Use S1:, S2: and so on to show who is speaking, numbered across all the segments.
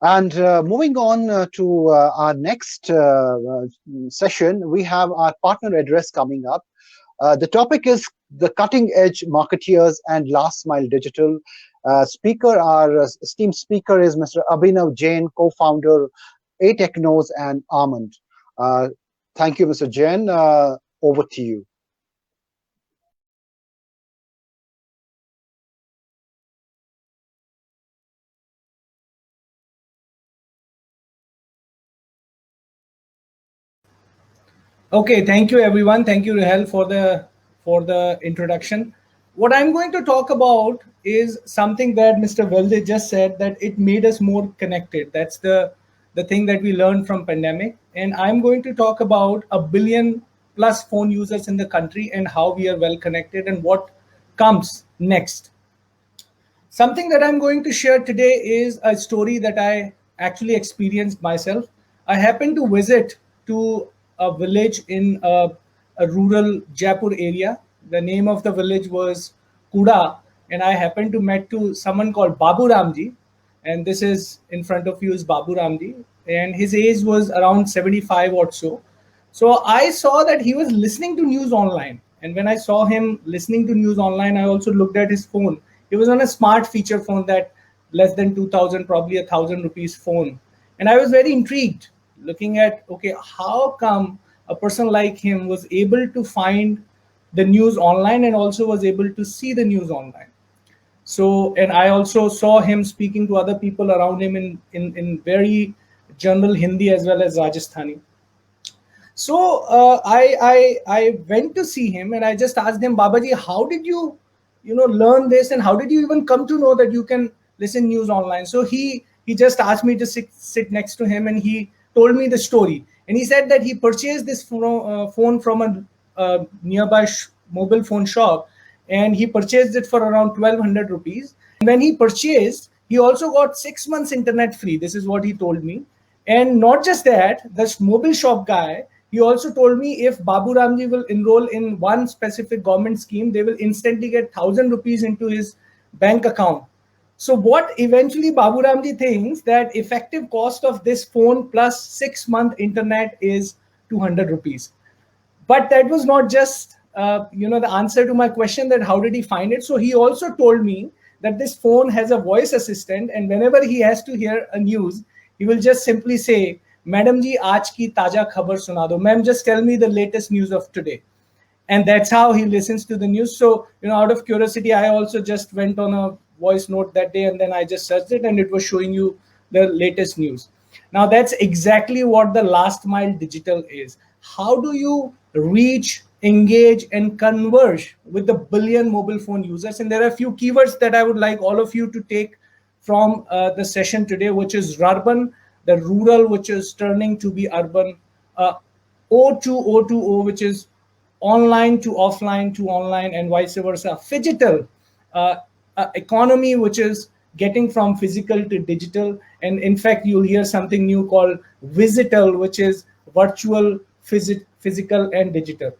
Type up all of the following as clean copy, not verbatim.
S1: And moving on to our next session, we have our partner address coming up. The topic is the cutting edge marketeers and last mile digital. Our esteemed speaker is Mr. Abhinav Jain, co-founder ATechnos and Almond. Uh, Thank you, Mr. Jain. Over to you.
S2: Okay, thank you everyone. Thank you, Rahel, for the introduction. What I'm going to talk about is something that Mr. Velde just said, that it made us more connected. That's the thing that we learned from pandemic. And I'm going to talk about 1 billion plus phone users in the country and how we are well connected and what comes next. Something that I'm going to share today is a story that I actually experienced myself. I happened to visit to a village in a rural Jaipur area. The name of the village was Kuda, and I happened to meet to someone called Babu Ramji, and this is in front of you is Babu Ramji, and his age was around 75 or so. So I saw that he was listening to news online. And when I saw him listening to news online, I also looked at his phone. He was on a smart feature phone that less than 2000, probably 1,000 rupees phone. And I was very intrigued looking at, okay, how come a person like him was able to find the news online and also was able to see the news online. So, and I also saw him speaking to other people around him in very general Hindi as well as Rajasthani. So I went to see him and I just asked him, Babaji, how did you learn this, and how did you even come to know that you can listen news online? So he just asked me to sit next to him, and he told me the story. And he said that he purchased this phone from a nearby mobile phone shop, and he purchased it for around 1,200 rupees. And when he purchased, he also got 6 months internet free. This is what he told me. And not just that, this mobile shop guy, he also told me if Babu Ramji will enroll in one specific government scheme, they will instantly get 1,000 rupees into his bank account. So what eventually Babu Ramji thinks that effective cost of this phone plus 6 month internet is 200 rupees. But that was not just the answer to my question, that how did he find it. So he also told me that this phone has a voice assistant, and whenever he has to hear a news, he will just simply say, Madam ji, aaj ki taja khabar suna do. Ma'am, just tell me the latest news of today. And that's how he listens to the news. So, out of curiosity, I also just went on a voice note that day, and then I just searched it, and it was showing you the latest news. Now, that's exactly what the last mile digital is. How do you reach, engage, and converge with the billion mobile phone users? And there are a few keywords that I would like all of you to take from the session today, which is rurban, the rural, which is turning to be urban, O2O, which is online to offline to online, and vice versa. Phygital, economy, which is getting from physical to digital. And in fact, you'll hear something new called visital, which is virtual, physical, and digital.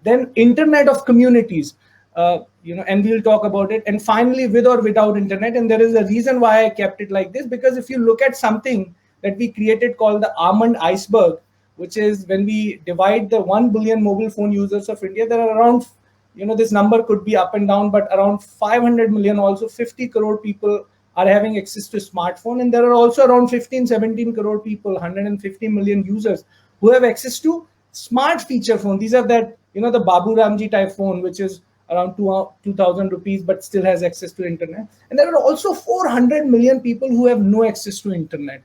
S2: Then internet of communities, and we'll talk about it. And finally, with or without internet. And there is a reason why I kept it like this, because if you look at something that we created called the Almond iceberg, which is when we divide the 1 billion mobile phone users of India, there are around, this number could be up and down, but around 500 million, also 50 crore people are having access to smartphone. And there are also around 15-17 crore people, 150 million users who have access to smart feature phone. These are that, the Babu Ramji type phone, which is around 2,000 rupees, but still has access to internet. And there are also 400 million people who have no access to internet.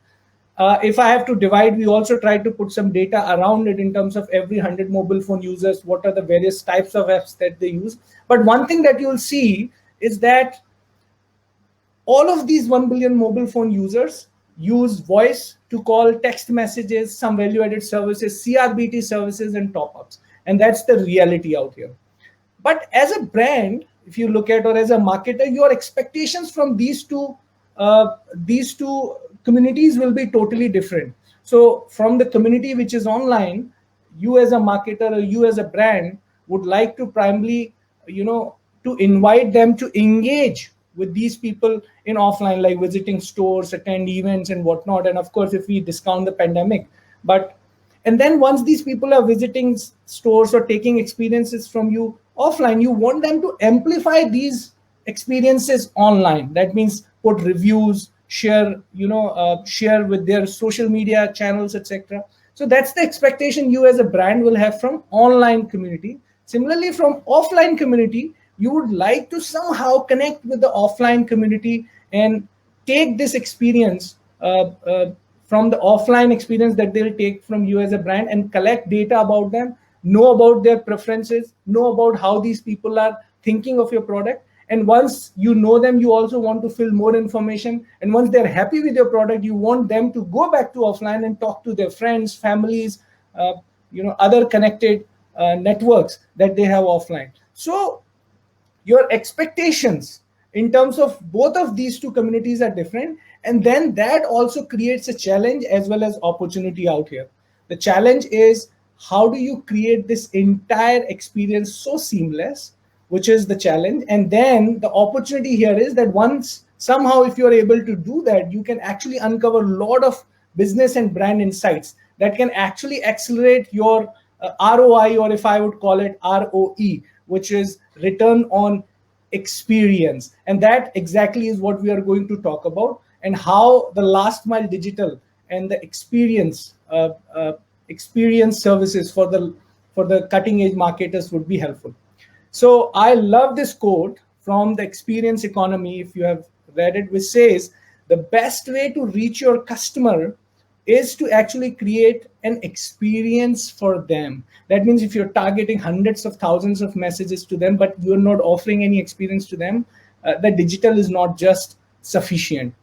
S2: If I have to divide, we also try to put some data around it in terms of every 100 mobile phone users, what are the various types of apps that they use. But one thing that you'll see is that all of these 1 billion mobile phone users use voice to call, text messages, some value-added services, CRBT services, and top-ups. And that's the reality out here. But as a brand, if you look at, or as a marketer, your expectations from these two communities will be totally different. So from the community which is online, you as a marketer or you as a brand would like to primarily, to invite them to engage with these people in offline, like visiting stores, attend events and whatnot. And of course, if we discount the pandemic, but and then once these people are visiting stores or taking experiences from you offline, you want them to amplify these experiences online. That means put reviews, share, share with their social media channels, etc. So that's the expectation you as a brand will have from online community. Similarly, from offline community, you would like to somehow connect with the offline community and take this experience from the offline experience that they'll take from you as a brand, and collect data about them, know about their preferences, know about how these people are thinking of your product. And once you know them, you also want to fill more information. And once they're happy with your product, you want them to go back to offline and talk to their friends, families, other connected networks that they have offline. So your expectations in terms of both of these two communities are different, and then that also creates a challenge as well as opportunity out here. The challenge is, how do you create this entire experience so seamless, which is the challenge. And then the opportunity here is that once somehow if you're able to do that, you can actually uncover a lot of business and brand insights that can actually accelerate your ROI, or if I would call it ROE, which is return on experience. And that exactly is what we are going to talk about, and how the last mile digital and the experience services for the cutting edge marketers would be helpful. So I love this quote from the Experience Economy, if you have read it, which says the best way to reach your customer is to actually create an experience for them. That means if you're targeting hundreds of thousands of messages to them, but you're not offering any experience to them, the digital is not just sufficient.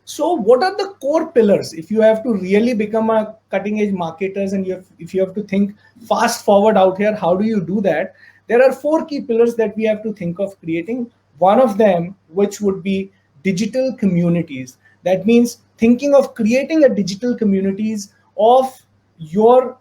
S2: So what are the core pillars if you have to really become a cutting edge marketers, and if you have to think fast forward out here, how do you do that? There are four key pillars that we have to think of creating. One of them, which would be digital communities. That means thinking of creating a digital communities of your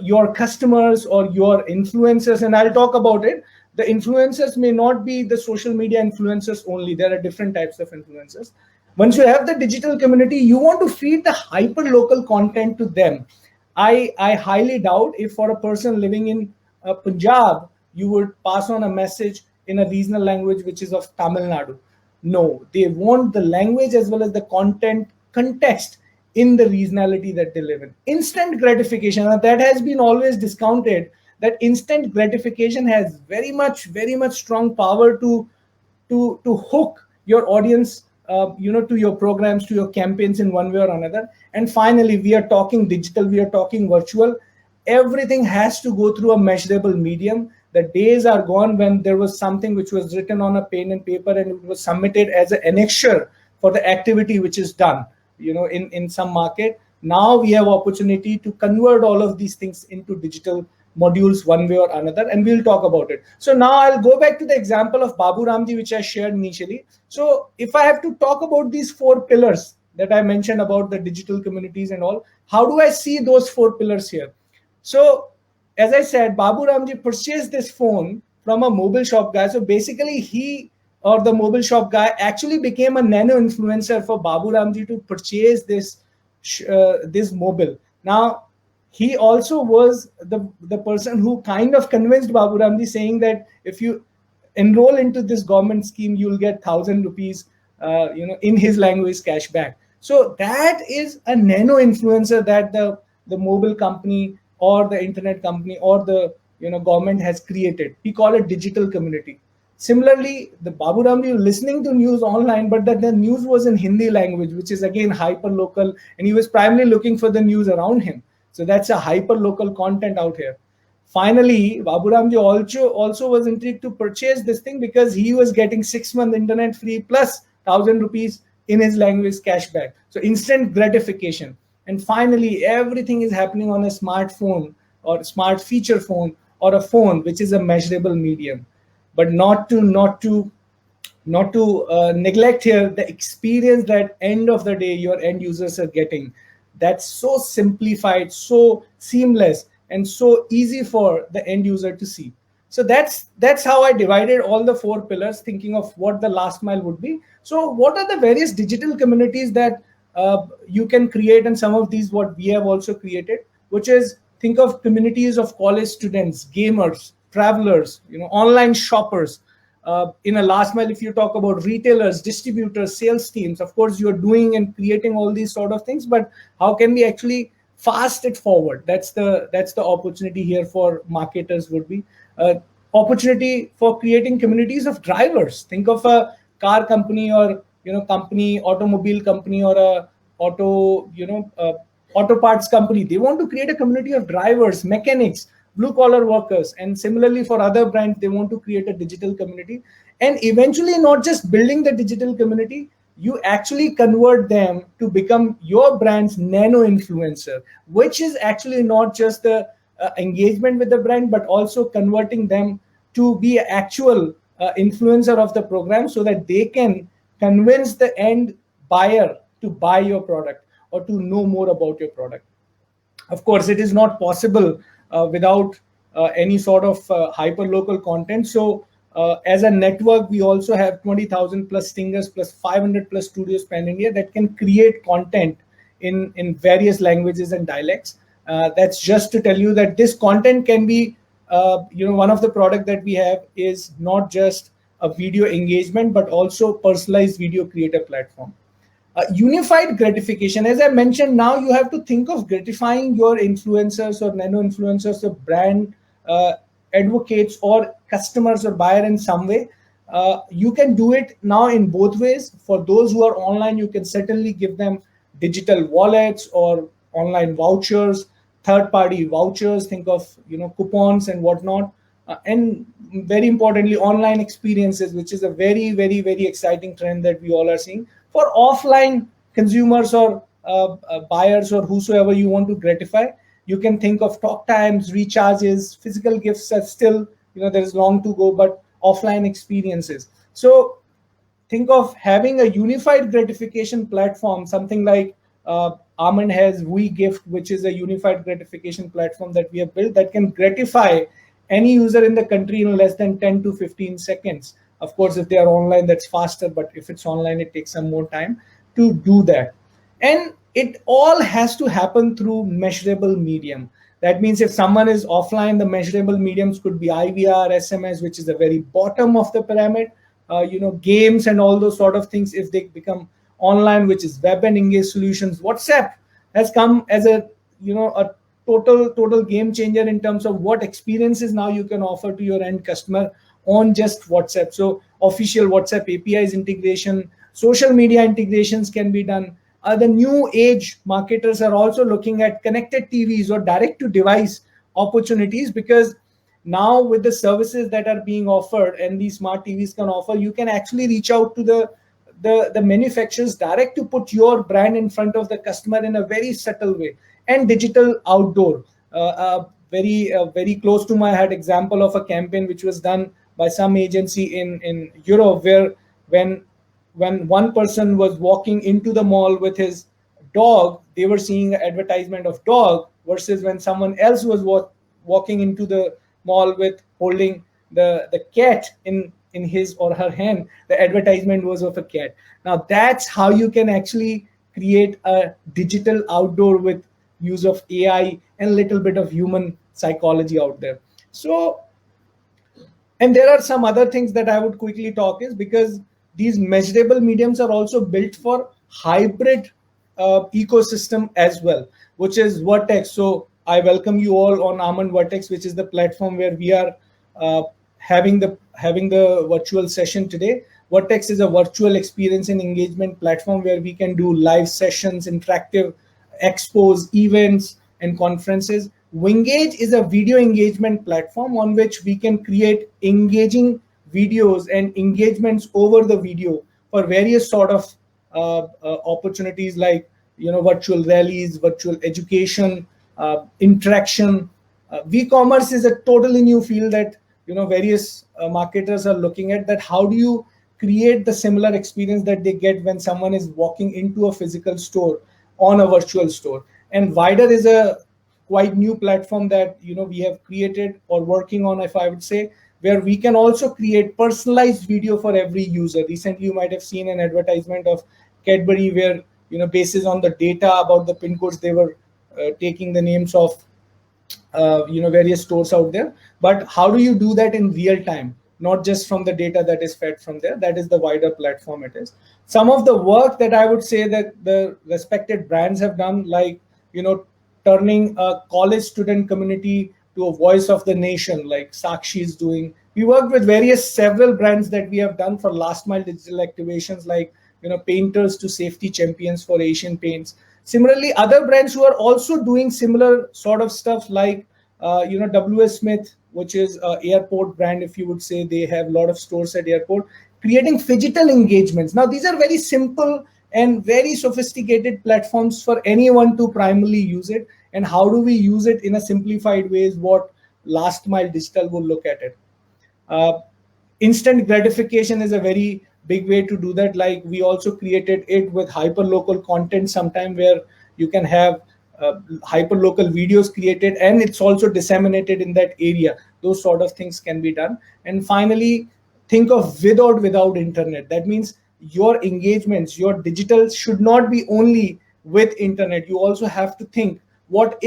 S2: your customers or your influencers. And I'll talk about it. The influencers may not be the social media influencers only. There are different types of influencers. Once you have the digital community, you want to feed the hyper local content to them. I highly doubt if for a person living in Punjab, you would pass on a message in a regional language which is of Tamil Nadu. No, they want the language as well as the content context in the regionality that they live in. Instant gratification, and that has been always discounted, that instant gratification has very much strong power to hook your audience, to your programs, to your campaigns in one way or another. And finally, we are talking digital, we are talking virtual. Everything has to go through a measurable medium. The days are gone when there was something which was written on a pen and paper and it was submitted as an annexure for the activity which is done, in some market. Now we have opportunity to convert all of these things into digital modules one way or another, and we'll talk about it. So now I'll go back to the example of Babu Ramji, which I shared initially. So if I have to talk about these four pillars that I mentioned about the digital communities and all, how do I see those four pillars here? So as I said, Babu Ramji purchased this phone from a mobile shop guy. So basically he, or the mobile shop guy, actually became a nano influencer for Babu Ramji to purchase this mobile. Now, he also was the person who kind of convinced Babu Ramji, saying that if you enroll into this government scheme, you'll get 1,000 rupees, in his language, cash back. So that is a nano influencer that the mobile company or the internet company or the government has created. We call it digital community. Similarly, the Babu Ramji listening to news online, but that the news was in Hindi language, which is again hyper local, and he was primarily looking for the news around him. So that's a hyper local content out here. Finally, Babu Ramji also was intrigued to purchase this thing because he was getting 6 months internet free plus 1,000 rupees in his language cashback. So instant gratification. And finally, everything is happening on a smartphone or smart feature phone or a phone which is a measurable medium. But not to neglect here the experience that end of the day your end users are getting. That's so simplified, so seamless, and so easy for the end user to see. So that's how I divided all the 4 pillars, thinking of what the last mile would be. So what are the various digital communities that you can create, and some of these what we have also created, which is, think of communities of college students, gamers, travelers, online shoppers. In a last mile, if you talk about retailers, distributors, sales teams, of course you're doing and creating all these sort of things, but how can we actually fast it forward? That's the opportunity here for marketers would be. uh, Opportunity for creating communities of drivers. Think of a car company, or company, automobile company, or a auto you know auto parts company. They want to create a community of drivers, mechanics, blue collar workers. And similarly for other brands, they want to create a digital community. And eventually, not just building the digital community, you actually convert them to become your brand's nano influencer, which is actually not just the engagement with the brand, but also converting them to be an actual influencer of the program, so that they can convince the end buyer to buy your product or to know more about your product. Of course, it is not possible without any sort of hyper local content. So as a network, we also have 20,000 plus stingers plus 500 plus studios pan India that can create content in various languages and dialects. That's just to tell you that this content can be, one of the product that we have is not just a video engagement, but also personalized video creator platform. Unified gratification, as I mentioned, now you have to think of gratifying your influencers or nano influencers or brand advocates or customers or buyer in some way. You can do it now in both ways. For those who are online, you can certainly give them digital wallets or online vouchers, third party vouchers. Think of coupons and whatnot. And very importantly, online experiences, which is a very, very, very exciting trend that we all are seeing. For offline consumers or buyers or whosoever you want to gratify, you can think of talk times, recharges, physical gifts are still, there is long to go, but offline experiences. So think of having a unified gratification platform, something like Almond has We Gift, which is a unified gratification platform that we have built that can gratify any user in the country in less than 10 to 15 seconds. Of course, if they are online, that's faster, but if it's online, it takes some more time to do that. And it all has to happen through measurable medium. That means if someone is offline, the measurable mediums could be IVR, SMS, which is the very bottom of the pyramid, games and all those sort of things. If they become online, which is web and engage solutions. WhatsApp has come as a total game changer in terms of what experiences now you can offer to your end customer on just WhatsApp. So official WhatsApp APIs integration, social media integrations can be done. The new age marketers are also looking at connected TVs or direct to device opportunities, because now with the services that are being offered and these smart TVs can offer, you can actually reach out to the manufacturers direct to put your brand in front of the customer in a very subtle way. And digital outdoor, very close to my heart example of a campaign which was done by some agency in Europe, where when one person was walking into the mall with his dog, they were seeing an advertisement of dog, versus when someone else was walking into the mall with holding the cat in his or her hand, the advertisement was of a cat. Now that's how you can actually create a digital outdoor with use of AI and a little bit of human psychology out there. So, and there are some other things that I would quickly talk is, because these measurable mediums are also built for hybrid ecosystem as well, which is Vertex. So I welcome you all on Almond Vertex, which is the platform where we are having the virtual session today. Vertex is a virtual experience and engagement platform where we can do live sessions, interactive expos, events, and conferences. Wingage is a video engagement platform on which we can create engaging videos and engagements over the video for various sort of opportunities, like virtual rallies, virtual education, interaction. V-commerce is a totally new field that various marketers are looking at. That how do you create the similar experience that they get when someone is walking into a physical store on a virtual store? And Wider is a quite new platform that we have created or working on, if I would say, where we can also create personalized video for every user. Recently, you might have seen an advertisement of Cadbury where, basis on the data about the pin codes, they were taking the names of various stores out there. But how do you do that in real time, not just from the data that is fed from there? That is the wider platform it is. Some of the work that I would say that the respected brands have done, like, turning a college student community to a voice of the nation, like Sakshi is doing. We worked with various several brands that we have done for last mile digital activations, like, painters to safety champions for Asian Paints. Similarly, other brands who are also doing similar sort of stuff, like WS Smith, which is an airport brand, if you would say, they have a lot of stores at airport, creating phygital engagements. Now, these are very simple and very sophisticated platforms for anyone to primarily use it. And how do we use it in a simplified way is what last mile digital will look at it. Uh, Instant gratification is a very big way to do that. Like, we also created it with hyper local content sometime, where you can have hyper local videos created and it's also disseminated in that area. Those sort of things can be done. And finally, think of with or without internet. That means your engagements, your digital should not be only with internet. You also have to think what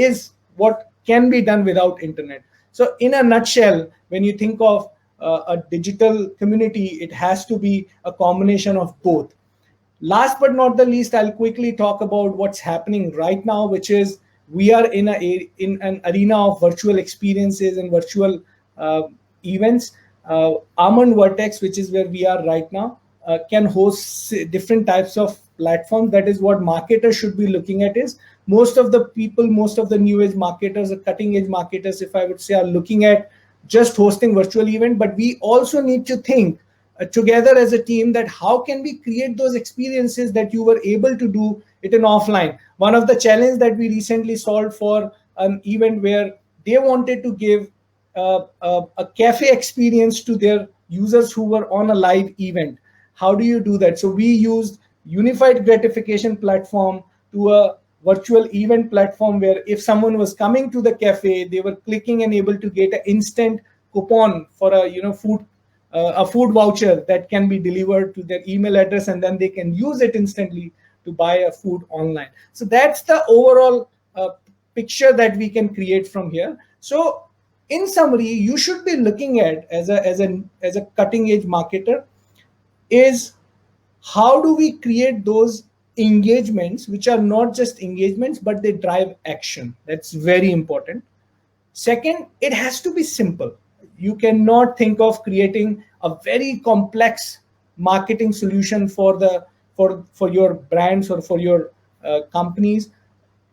S2: can be done without internet. So in a nutshell, when you think of a digital community, it has to be a combination of both. Last but not the least, I'll quickly talk about what's happening right now, which is we are in an arena of virtual experiences and virtual events. Almond Vertex, which is where we are right now, can host different types of platforms. That is what marketers should be looking at. Is most of the people, most of the new age marketers, or cutting edge marketers, if I would say, are looking at just hosting virtual event. But we also need to think together as a team, that how can we create those experiences that you were able to do it in offline. One of the challenges that we recently solved for an event where they wanted to give a cafe experience to their users who were on a live event. How do you do that? So we used unified gratification platform to a virtual event platform, where if someone was coming to the cafe, they were clicking and able to get an instant coupon for a food voucher that can be delivered to their email address, and then they can use it instantly to buy a food online. So that's the overall picture that we can create from here. So in summary, you should be looking at, as a cutting edge marketer, is how do we create those engagements which are not just engagements but they drive action. That's very important. Second, it has to be simple. You cannot think of creating a very complex marketing solution for your brands or for your companies,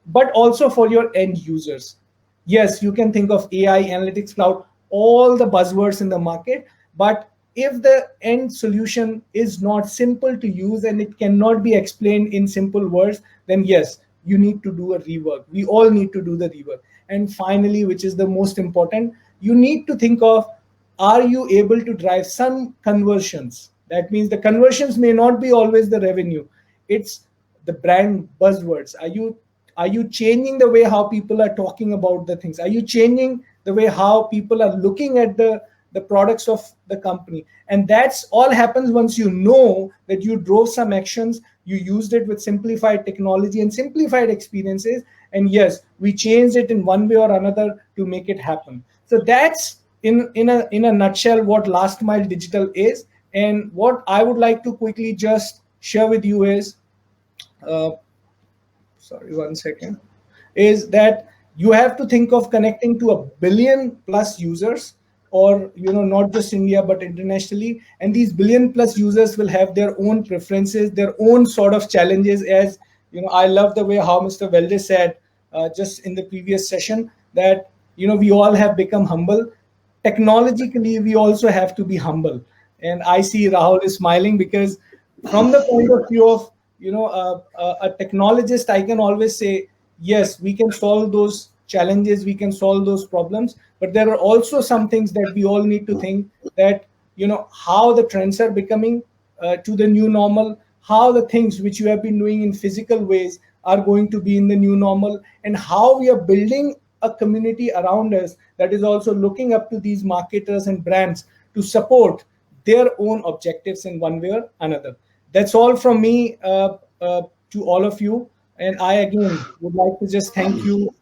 S2: but also for your end users. Yes, you can think of AI, analytics cloud, all the buzzwords in the market, but if the end solution is not simple to use and it cannot be explained in simple words, then yes, you need to do a rework. We all need to do the rework. And finally, which is the most important, you need to think of, are you able to drive some conversions? That means the conversions may not be always the revenue. It's the brand buzzwords. Are you changing the way how people are talking about the things? Are you changing the way how people are looking at the products of the company? And that's all happens once you know that you drove some actions, you used it with simplified technology and simplified experiences, and yes, we changed it in one way or another to make it happen. So that's in a nutshell what last mile digital is. And what I would like to quickly just share with you is, uh, sorry, one second, is that you have to think of connecting to 1 billion+ users, or not just India but internationally. And these 1 billion+ users will have their own preferences, their own sort of challenges. As I love the way how Mr. Velde said just in the previous session, that we all have become humble. Technologically, we also have to be humble. And I see Rahul is smiling, because from the point of view of a technologist, I can always say, yes, we can solve those challenges, we can solve those problems, but there are also some things that we all need to think, that how the trends are becoming to the new normal, how the things which you have been doing in physical ways are going to be in the new normal, and how we are building a community around us that is also looking up to these marketers and brands to support their own objectives in one way or another. That's all from me to all of you. And I again would like to just thank you,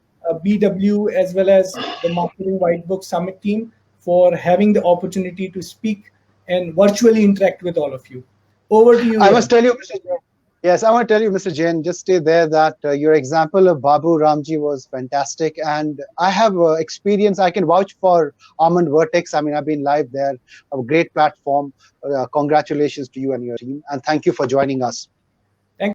S2: BW, as well as the Marketing WhiteBook Summit team for having the opportunity to speak and virtually interact with all of you. Over to you,
S1: I must
S2: Rehan.
S1: tell you, Mr. Jain. Yes, I want to tell you, Mr. Jain, just stay there that your example of Babu Ramji was fantastic. And I have experience, I can vouch for Almond Vertex. I mean, I've been live there, a great platform. Congratulations to you and your team. And thank you for joining us.